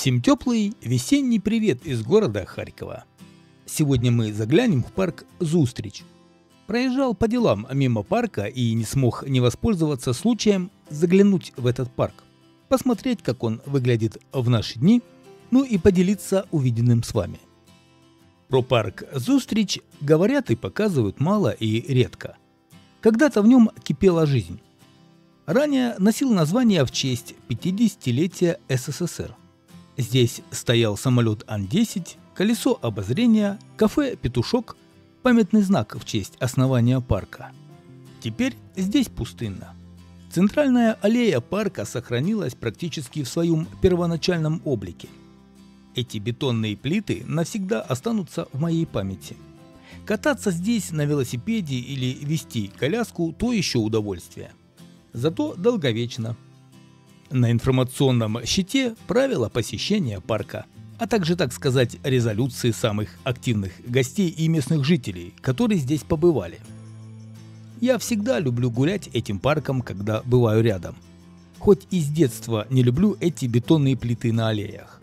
Всем теплый весенний привет из города Харькова. Сегодня мы заглянем в парк Зустріч. Проезжал по делам мимо парка и не смог не воспользоваться случаем заглянуть в этот парк, посмотреть, как он выглядит в наши дни, ну и поделиться увиденным с вами. Про парк Зустріч говорят и показывают мало и редко. Когда-то в нем кипела жизнь. Ранее носил название в честь 50-летия СССР. Здесь стоял самолет Ан-10, колесо обозрения, кафе «Петушок», памятный знак в честь основания парка. Теперь здесь пустынно. Центральная аллея парка сохранилась практически в своем первоначальном облике. Эти бетонные плиты навсегда останутся в моей памяти. Кататься здесь на велосипеде или вести коляску – то еще удовольствие. Зато долговечно. На информационном щите правила посещения парка, а также, так сказать, резолюции самых активных гостей и местных жителей, которые здесь побывали. Я всегда люблю гулять этим парком, когда бываю рядом. Хоть и с детства не люблю эти бетонные плиты на аллеях.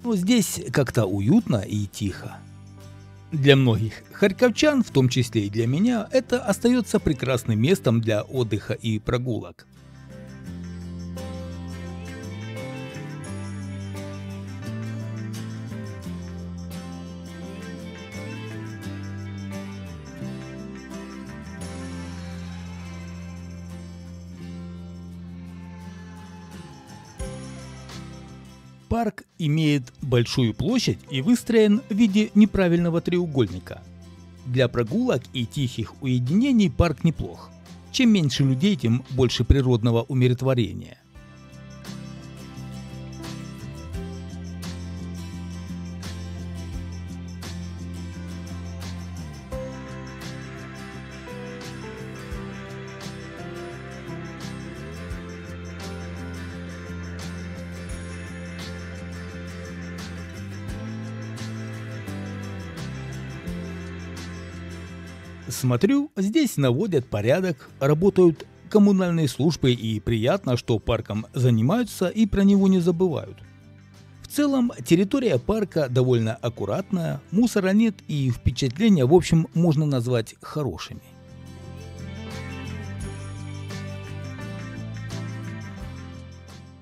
Но здесь как-то уютно и тихо. Для многих харьковчан, в том числе и для меня, это остается прекрасным местом для отдыха и прогулок. Парк имеет большую площадь и выстроен в виде неправильного треугольника. Для прогулок и тихих уединений парк неплох. Чем меньше людей, тем больше природного умиротворения. Смотрю, здесь наводят порядок, работают коммунальные службы, и приятно, что парком занимаются и про него не забывают. В целом, территория парка довольно аккуратная, мусора нет и впечатления, в общем, можно назвать хорошими.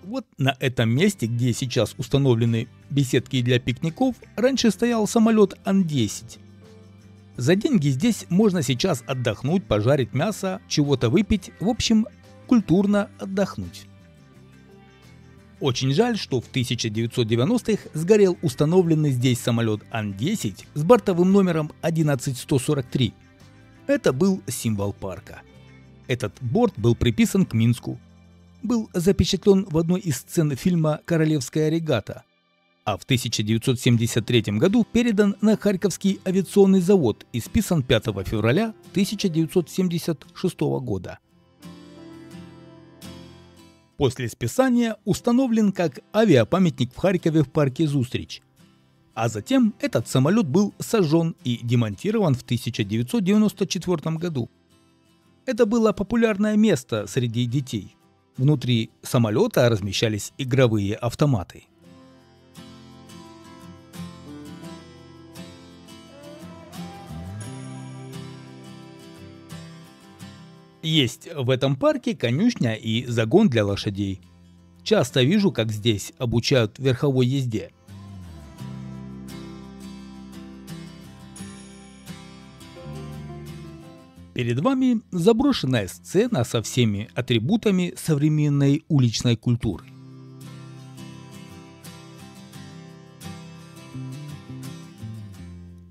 Вот на этом месте, где сейчас установлены беседки для пикников, раньше стоял самолет Ан-10. За деньги здесь можно сейчас отдохнуть, пожарить мясо, чего-то выпить, в общем, культурно отдохнуть. Очень жаль, что в 1990-х сгорел установленный здесь самолет Ан-10 с бортовым номером 11143. Это был символ парка. Этот борт был приписан к Минску. Был запечатлен в одной из сцен фильма «Королевская регата», а в 1973 году передан на Харьковский авиационный завод и списан 5 февраля 1976 года. После списания установлен как авиапамятник в Харькове в парке Зустріч. А затем этот самолет был сожжен и демонтирован в 1994 году. Это было популярное место среди детей. Внутри самолета размещались игровые автоматы. Есть в этом парке конюшня и загон для лошадей. Часто вижу, как здесь обучают верховой езде. Перед вами заброшенная сцена со всеми атрибутами современной уличной культуры.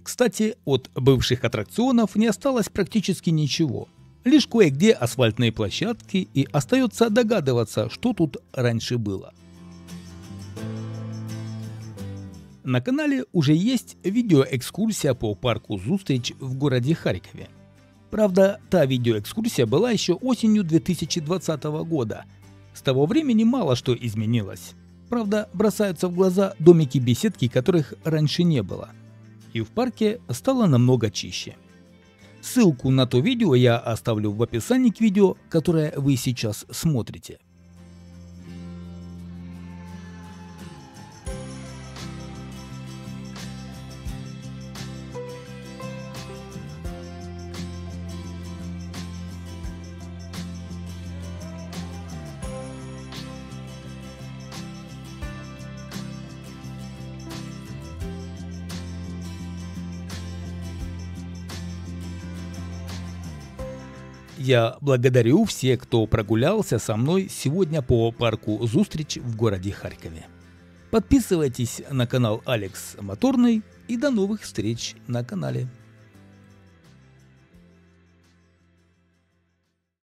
Кстати, от бывших аттракционов не осталось практически ничего. Лишь кое-где асфальтные площадки, и остается догадываться, что тут раньше было. На канале уже есть видеоэкскурсия по парку Зустріч в городе Харькове. Правда, та видеоэкскурсия была еще осенью 2020 года. С того времени мало что изменилось. Правда, бросаются в глаза домики-беседки, которых раньше не было. И в парке стало намного чище. Ссылку на то видео я оставлю в описании к видео, которое вы сейчас смотрите. Я благодарю всех, кто прогулялся со мной сегодня по парку Зустрич в городе Харькове. Подписывайтесь на канал Алекс Моторный и до новых встреч на канале.